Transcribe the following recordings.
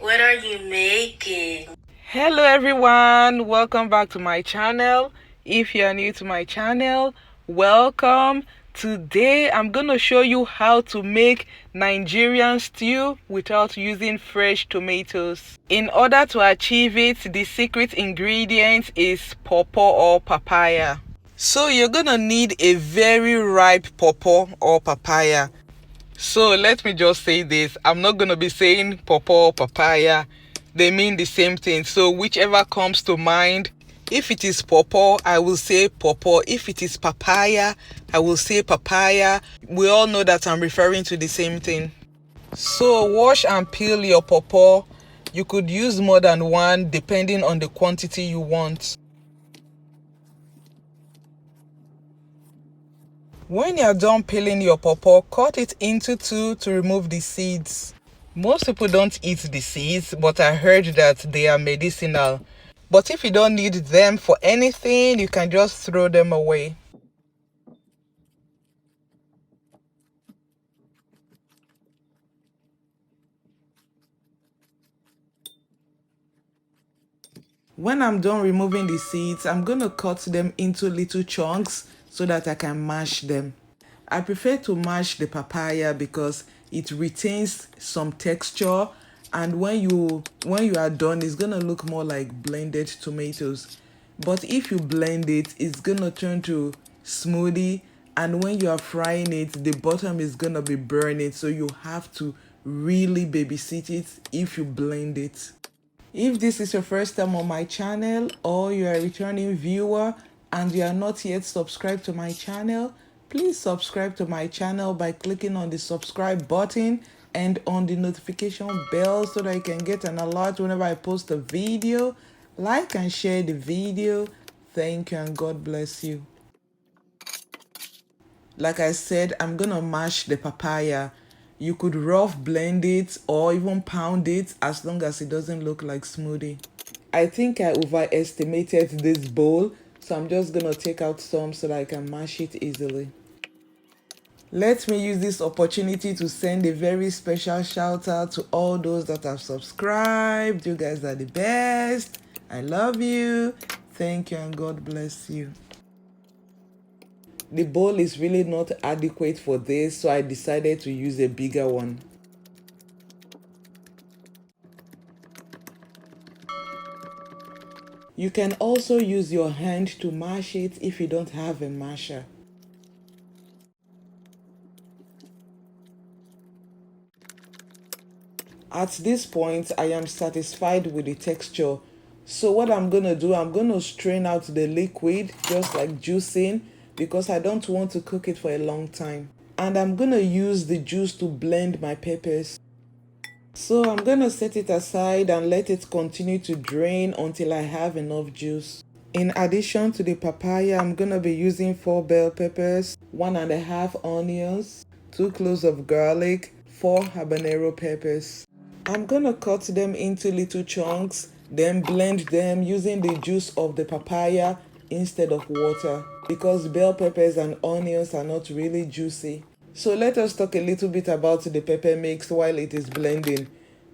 What are you making? Hello everyone, welcome back to my channel. If you are new to my channel, welcome. Today I'm going to show you how to make Nigerian stew without using fresh tomatoes. In order to achieve it, the secret ingredient is pawpaw or papaya. So you're going to need a very ripe pawpaw or papaya. So let me just say this. I'm not going to be saying pawpaw or papaya. They mean the same thing. So whichever comes to mind. If it is pawpaw, I will say pawpaw. If it is papaya, I will say papaya. We all know that I'm referring to the same thing. So wash and peel your pawpaw. You could use more than one depending on the quantity you want. When you're done peeling your pawpaw, cut it into two to remove the seeds. Most people don't eat the seeds, but I heard that they are medicinal. But if you don't need them for anything, you can just throw them away. When I'm done removing the seeds, I'm going to cut them into little chunks so that I can mash them. I prefer to mash the papaya because it retains some texture, and when you are done, it's going to look more like blended tomatoes. But if you blend it, it's going to turn to smoothie, and when you are frying it, the bottom is going to be burning, so you have to really babysit it if you blend it. If this is your first time on my channel or you are a returning viewer and you are not yet subscribed to my channel, please subscribe to my channel by clicking on the subscribe button and on the notification bell so that you can get an alert whenever I post a video. Like and share the video. Thank you and God bless you. Like I said, I'm gonna mash the papaya. You could rough blend it or even pound it as long as it doesn't look like smoothie. I think I overestimated this bowl, so I'm just gonna take out some so that I can mash it easily. Let me use this opportunity to send a very special shout out to all those that have subscribed. You guys are the best. I love you. Thank you and God bless you. The bowl is really not adequate for this, so I decided to use a bigger one. You can also use your hand to mash it if you don't have a masher. At this point, I am satisfied with the texture. So what I'm going to do, I'm going to strain out the liquid, just like juicing, because I don't want to cook it for a long time. And I'm going to use the juice to blend my peppers. So I'm going to set it aside and let it continue to drain until I have enough juice. In addition to the papaya, I'm going to be using 4 bell peppers, 1.5 onions, 2 cloves of garlic, 4 habanero peppers. I'm going to cut them into little chunks, then blend them using the juice of the papaya instead of water because bell peppers and onions are not really juicy. So let us talk a little bit about the pepper mix while it is blending.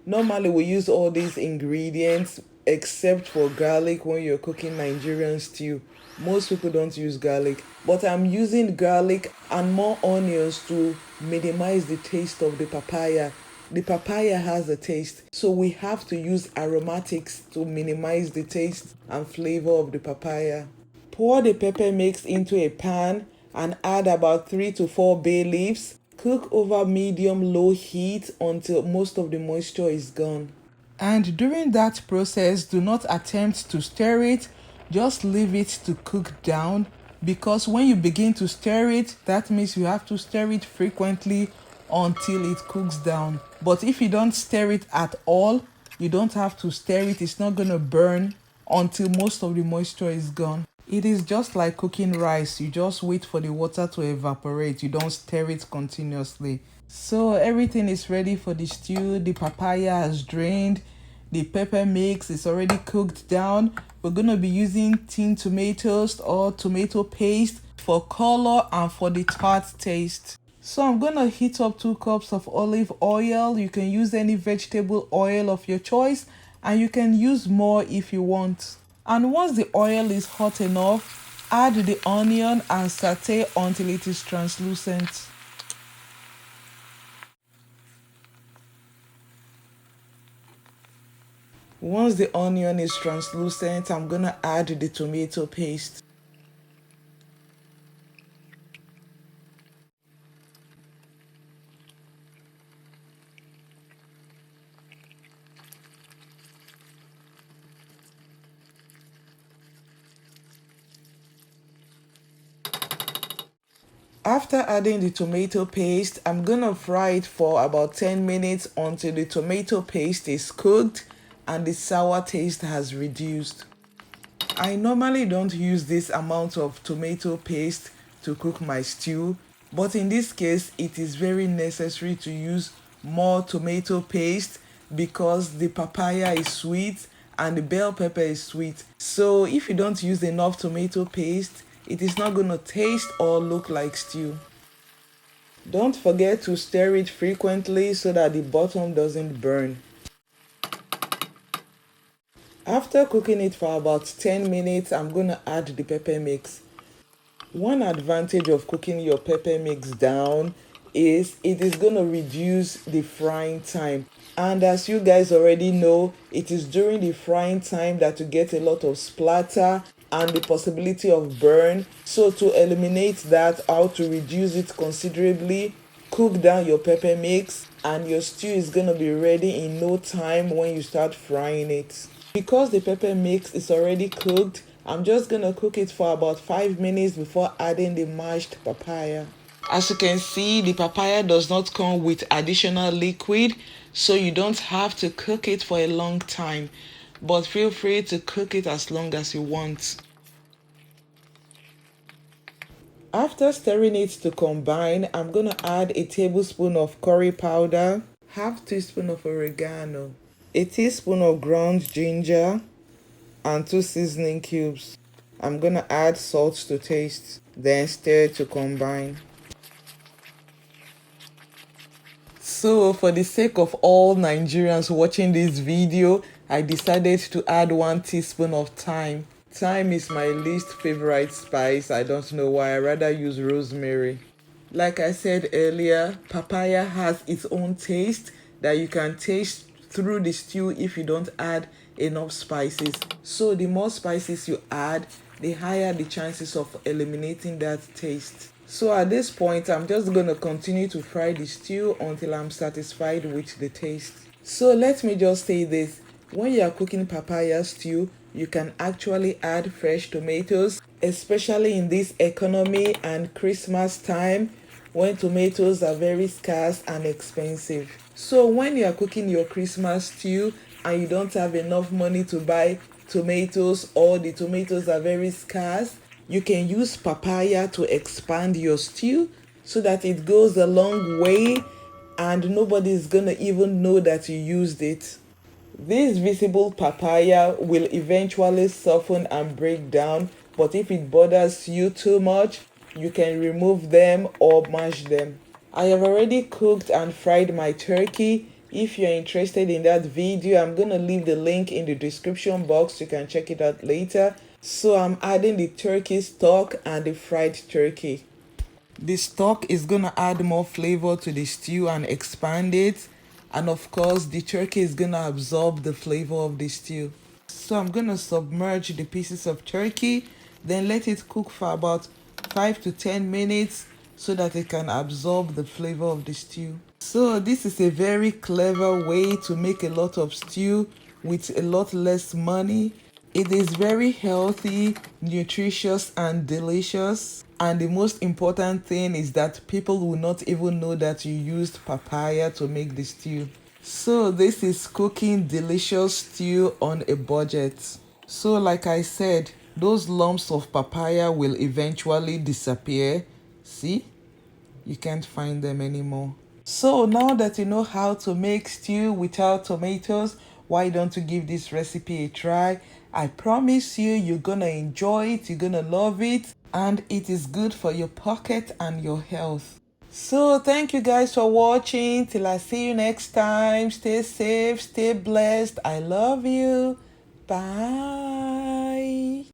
Normally we use all these ingredients except for garlic when you're cooking Nigerian stew. Most people don't use garlic, but I'm using garlic and more onions to minimize the taste of the papaya. The papaya has a taste, so we have to use aromatics to minimize the taste and flavor of the papaya. Pour the pepper mix into a pan and add about 3 to 4 bay leaves. Cook over medium-low heat until most of the moisture is gone. And during that process, do not attempt to stir it. Just leave it to cook down, because when you begin to stir it, that means you have to stir it frequently until it cooks down. But if you don't stir it at all, you don't have to stir it. It's not going to burn until most of the moisture is gone. It is just like cooking rice. You just wait for the water to evaporate. You don't stir it continuously. So everything is ready for the stew. The papaya has drained. The pepper mix is already cooked down. We're going to be using tin tomatoes or tomato paste for color and for the tart taste. So I'm gonna heat up 2 cups of olive oil. You can use any vegetable oil of your choice, and you can use more if you want. And once the oil is hot enough, add the onion and saute until it is translucent. Once the onion is translucent, I'm gonna add the tomato paste. After adding the tomato paste, I'm gonna fry it for about 10 minutes until the tomato paste is cooked and the sour taste has reduced. I normally don't use this amount of tomato paste to cook my stew, but in this case, it is very necessary to use more tomato paste because the papaya is sweet and the bell pepper is sweet. So if you don't use enough tomato paste, it is not going to taste or look like stew. Don't forget to stir it frequently so that the bottom doesn't burn. After cooking it for about 10 minutes, I'm going to add the pepper mix. One advantage of cooking your pepper mix down is it is going to reduce the frying time. And as you guys already know, it is during the frying time that you get a lot of splatter and the possibility of burn. So to eliminate that, how to reduce it considerably, cook down your pepper mix and your stew is going to be ready in no time when you start frying it. Because the pepper mix is already cooked, I'm just gonna cook it for about 5 minutes before adding the mashed papaya. As you can see, the papaya does not come with additional liquid, so you don't have to cook it for a long time, but feel free to cook it as long as you want. After stirring it to combine, I'm gonna add a tablespoon of curry powder, half teaspoon of oregano, a teaspoon of ground ginger, and 2 seasoning cubes. I'm gonna add salt to taste, then stir to combine. So for the sake of all Nigerians watching this video, I decided to add 1 teaspoon of thyme. Thyme is my least favorite spice. I don't know why. I rather use rosemary. Like I said earlier, papaya has its own taste that you can taste through the stew if you don't add enough spices. So the more spices you add, the higher the chances of eliminating that taste. So at this point, I'm just going to continue to fry the stew until I'm satisfied with the taste. So let me just say this. When you are cooking papaya stew, you can actually add fresh tomatoes, especially in this economy and Christmas time when tomatoes are very scarce and expensive. So when you are cooking your Christmas stew and you don't have enough money to buy tomatoes or the tomatoes are very scarce, you can use papaya to expand your stew so that it goes a long way and nobody is gonna even know that you used it. This visible papaya will eventually soften and break down, but if it bothers you too much, you can remove them or mash them. I have already cooked and fried my turkey. If you're interested in that video, I'm gonna leave the link in the description box. You can check it out later. So I'm adding the turkey stock and the fried turkey. The stock is gonna add more flavor to the stew and expand it. And of course, the turkey is gonna absorb the flavor of the stew. So I'm gonna submerge the pieces of turkey, then let it cook for about 5 to 10 minutes so that it can absorb the flavor of the stew. So this is a very clever way to make a lot of stew with a lot less money. It is very healthy, nutritious, and delicious. And the most important thing is that people will not even know that you used papaya to make the stew. So this is cooking delicious stew on a budget. So like I said, those lumps of papaya will eventually disappear. See? You can't find them anymore. So now that you know how to make stew without tomatoes, why don't you give this recipe a try? I promise you, you're gonna enjoy it, you're gonna love it, and it is good for your pocket and your health. So thank you guys for watching. Till I see you next time. Stay safe, stay blessed. I love you. Bye.